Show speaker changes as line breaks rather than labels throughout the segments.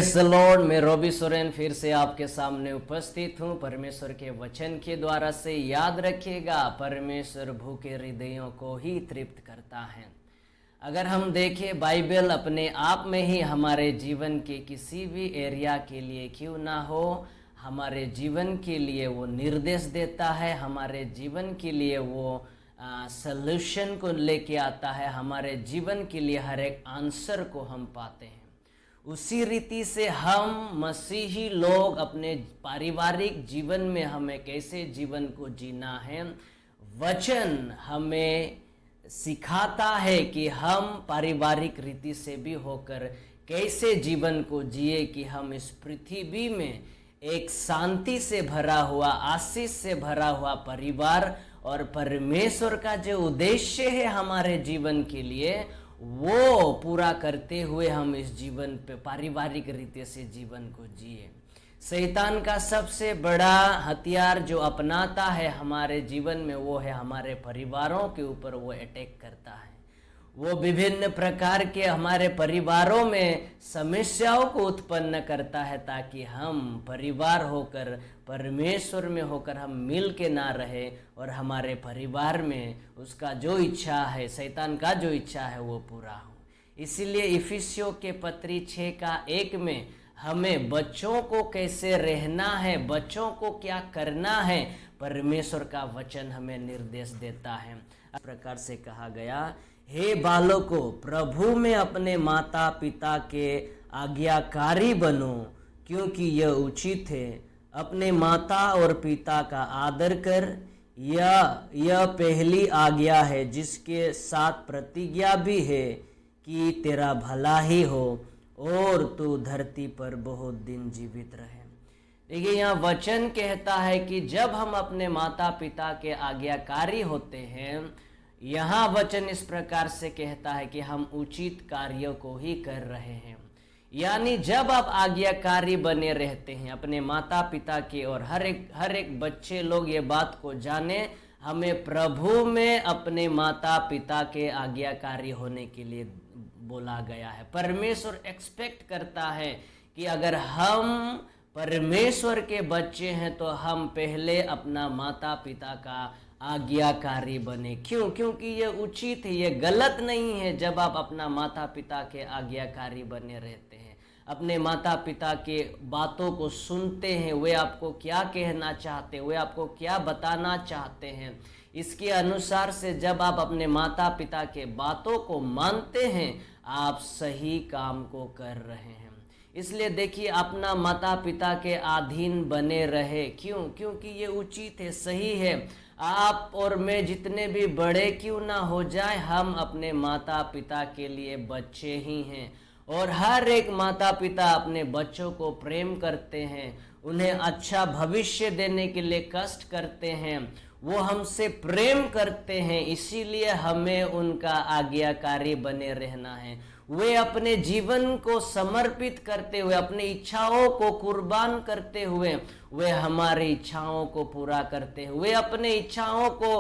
Praise the Lord. मैं Robbie Soren फिर से आपके सामने उपस्थित हूँ परमेश्वर के वचन के द्वारा से। याद रखिएगा, परमेश्वर भूखे हृदयों को ही तृप्त करता है। अगर हम देखें, बाइबल अपने आप में ही हमारे जीवन के किसी भी एरिया के लिए क्यों ना हो, हमारे जीवन के लिए वो निर्देश देता है, हमारे जीवन के लिए वो सल्यूशन को लेके आता है, हमारे जीवन के लिए हर एक आंसर को हम पाते हैं। उसी रीति से हम मसीही लोग अपने पारिवारिक जीवन में हमें कैसे जीवन को जीना है, वचन हमें सिखाता है कि हम पारिवारिक रीति से भी होकर कैसे जीवन को जिए कि हम इस पृथ्वी में एक शांति से भरा हुआ, आशीष से भरा हुआ परिवार और परमेश्वर का जो उद्देश्य है हमारे जीवन के लिए, वो पूरा करते हुए हम इस जीवन पे पारिवारिक रीति से जीवन को जिए। शैतान का सबसे बड़ा हथियार जो अपनाता है हमारे जीवन में, वो है हमारे परिवारों के ऊपर वो अटैक करता है। वो विभिन्न प्रकार के हमारे परिवारों में समस्याओं को उत्पन्न करता है ताकि हम परिवार होकर, परमेश्वर में होकर हम मिल के ना रहे और हमारे परिवार में उसका जो इच्छा है, शैतान का जो इच्छा है वो पूरा हो। इसीलिए इफिसियों के पत्री 6:1 में हमें बच्चों को कैसे रहना है, बच्चों को क्या करना है, परमेश्वर का वचन हमें निर्देश देता है। इस प्रकार से कहा गया, हे बालकों, प्रभु में अपने माता पिता के आज्ञाकारी बनो, क्योंकि यह उचित है। अपने माता और पिता का आदर कर, यह पहली आज्ञा है जिसके साथ प्रतिज्ञा भी है कि तेरा भला ही हो और तू धरती पर बहुत दिन जीवित रहे। देखिए, यहाँ वचन कहता है कि जब हम अपने माता पिता के आज्ञाकारी होते हैं, यहाँ वचन इस प्रकार से कहता है कि हम उचित कार्यों को ही कर रहे हैं। यानी जब आप आज्ञाकारी बने रहते हैं अपने माता पिता के, और हर एक बच्चे लोग ये बात को जाने, हमें प्रभु में अपने माता पिता के आज्ञाकारी होने के लिए बोला गया है। परमेश्वर एक्सपेक्ट करता है कि अगर हम परमेश्वर के बच्चे हैं तो हम पहले अपना माता पिता का आज्ञाकारी बने। क्यों? क्योंकि ये उचित है, ये गलत नहीं है। जब आप अपना माता पिता के आज्ञाकारी बने रहते हैं, अपने माता पिता के बातों को सुनते हैं, वे आपको क्या कहना चाहते हैं, वे आपको क्या बताना चाहते हैं, इसके अनुसार से जब आप अपने माता पिता के बातों को मानते हैं, आप सही काम को कर रहे हैं। इसलिए देखिए, अपना माता पिता के अधीन बने रहे। क्यों? क्योंकि ये उचित है, सही है। आप और मैं जितने भी बड़े क्यों ना हो जाए, हम अपने माता पिता के लिए बच्चे ही हैं। और हर एक माता पिता अपने बच्चों को प्रेम करते हैं, उन्हें अच्छा भविष्य देने के लिए कष्ट करते हैं, वो हमसे प्रेम करते हैं। इसीलिए हमें उनका आज्ञाकारी बने रहना है। वे अपने जीवन को समर्पित करते हुए, अपनी इच्छाओं को कुर्बान करते हुए, वे हमारी इच्छाओं को पूरा करते हुए, अपने इच्छाओं को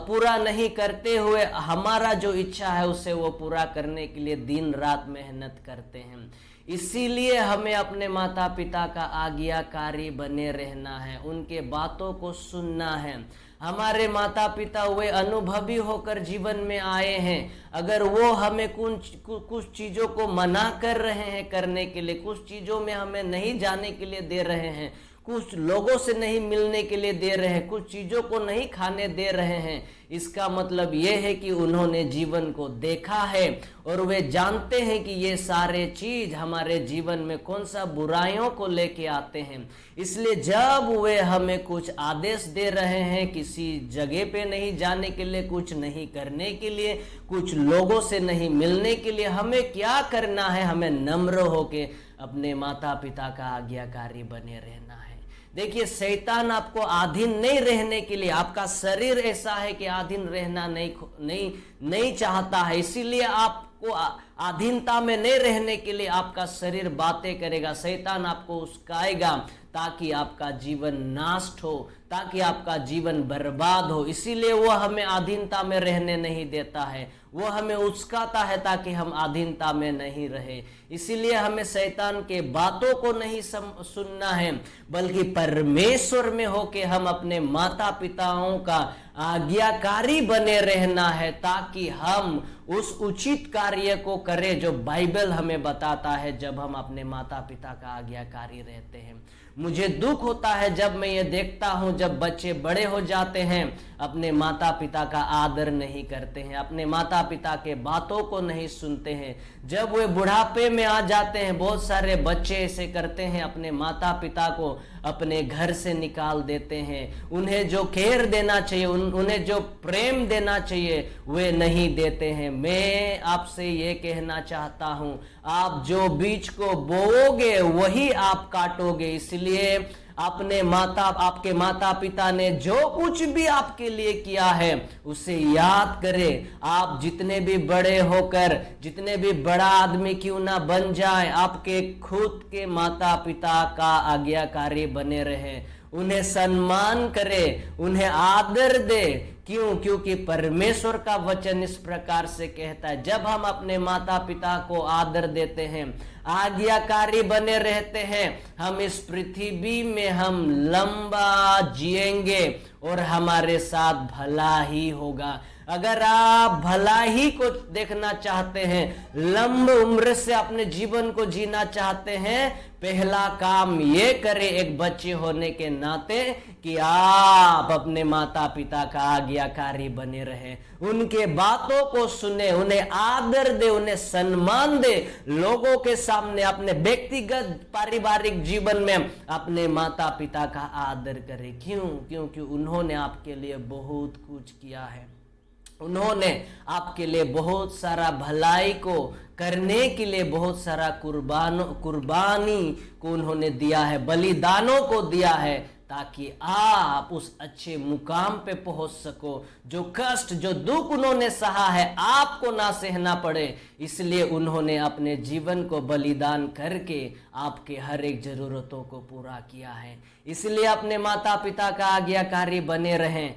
पूरा नहीं करते हुए हमारा जो इच्छा है उसे वो पूरा करने के लिए दिन रात मेहनत करते हैं। इसीलिए हमें अपने माता पिता का आज्ञाकारी बने रहना है, उनके बातों को सुनना है। हमारे माता पिता वे अनुभवी होकर जीवन में आए हैं। अगर वो हमें कुछ चीज़ों को मना कर रहे हैं करने के लिए, कुछ चीज़ों में हमें नहीं जाने के लिए दे रहे हैं, कुछ लोगों से नहीं मिलने के लिए दे रहे हैं, कुछ चीज़ों को नहीं खाने दे रहे हैं, इसका मतलब ये है कि उन्होंने जीवन को देखा है और वे जानते हैं कि ये सारे चीज़ हमारे जीवन में कौन सा बुराइयों को लेके आते हैं। इसलिए जब वे हमें कुछ आदेश दे रहे हैं, किसी जगह पे नहीं जाने के लिए, कुछ नहीं करने के लिए, कुछ लोगों से नहीं मिलने के लिए, हमें क्या करना है? हमें नम्र होके अपने माता पिता का आज्ञाकारी बने रहना है। देखिए, शैतान आपको अधीन नहीं रहने के लिए, आपका शरीर ऐसा है कि अधीन रहना नहीं चाहता है, इसीलिए आपको अधीनता में नहीं रहने के लिए आपका शरीर बातें करेगा। शैतान आपको उस्काएगा ताकि आपका जीवन नाश हो, ताकि आपका जीवन बर्बाद हो। इसीलिए वो हमें अधीनता में रहने नहीं देता है, वो हमें उकसाता है ताकि हम अधीनता में नहीं रहे। इसीलिए हमें शैतान के बातों को नहीं सुनना है, बल्कि परमेश्वर में होके हम अपने माता पिताओं का आज्ञाकारी बने रहना है, ताकि हम उस उचित कार्य को करें जो बाइबल हमें बताता है जब हम अपने माता पिता का आज्ञाकारी रहते हैं। मुझे दुख होता है जब मैं ये देखता हूं, जब बच्चे बड़े हो जाते हैं अपने माता पिता का आदर नहीं करते हैं, अपने माता पिता के बातों को नहीं सुनते हैं। जब वे बुढ़ापे में आ जाते हैं, बहुत सारे बच्चे ऐसे करते हैं, अपने माता पिता को अपने घर से निकाल देते हैं। उन्हें जो केयर देना चाहिए, उन्हें जो प्रेम देना चाहिए, वे नहीं देते हैं। मैं आपसे ये कहना चाहता हूं, आप जो बीज को बोओगे वही आप काटोगे। इसलिए आपके माता पिता ने जो कुछ भी आपके लिए किया है उसे याद करें। आप जितने भी बड़े होकर, जितने भी बड़ा आदमी क्यों ना बन जाए, आपके खुद के माता पिता का आज्ञाकारी बने रहें, उन्हें सम्मान करें, उन्हें आदर दे। क्यों? क्योंकि परमेश्वर का वचन इस प्रकार से कहता है, जब हम अपने माता पिता को आदर देते हैं, आज्ञाकारी बने रहते हैं, हम इस पृथ्वी में हम लंबा जिएंगे और हमारे साथ भला ही होगा। अगर आप भलाई को देखना चाहते हैं, लंबी उम्र से अपने जीवन को जीना चाहते हैं, पहला काम ये करें एक बच्चे होने के नाते कि आप अपने माता पिता का आज्ञाकारी बने रहें, उनके बातों को सुने, उन्हें आदर दे, उन्हें सम्मान दे। लोगों के सामने, अपने व्यक्तिगत पारिवारिक जीवन में अपने माता पिता का आदर करें। क्यों? क्योंकि उन्होंने आपके लिए बहुत कुछ किया है। उन्होंने आपके लिए बहुत सारा भलाई को करने के लिए बहुत सारा कुर्बानी को उन्होंने दिया है, बलिदानों को दिया है, ताकि आप उस अच्छे मुकाम पे पहुंच सको। जो कष्ट, जो दुख उन्होंने सहा है, आपको ना सहना पड़े, इसलिए उन्होंने अपने जीवन को बलिदान करके आपके हर एक जरूरतों को पूरा किया है। इसलिए अपने माता पिता का आज्ञाकारी बने रहें।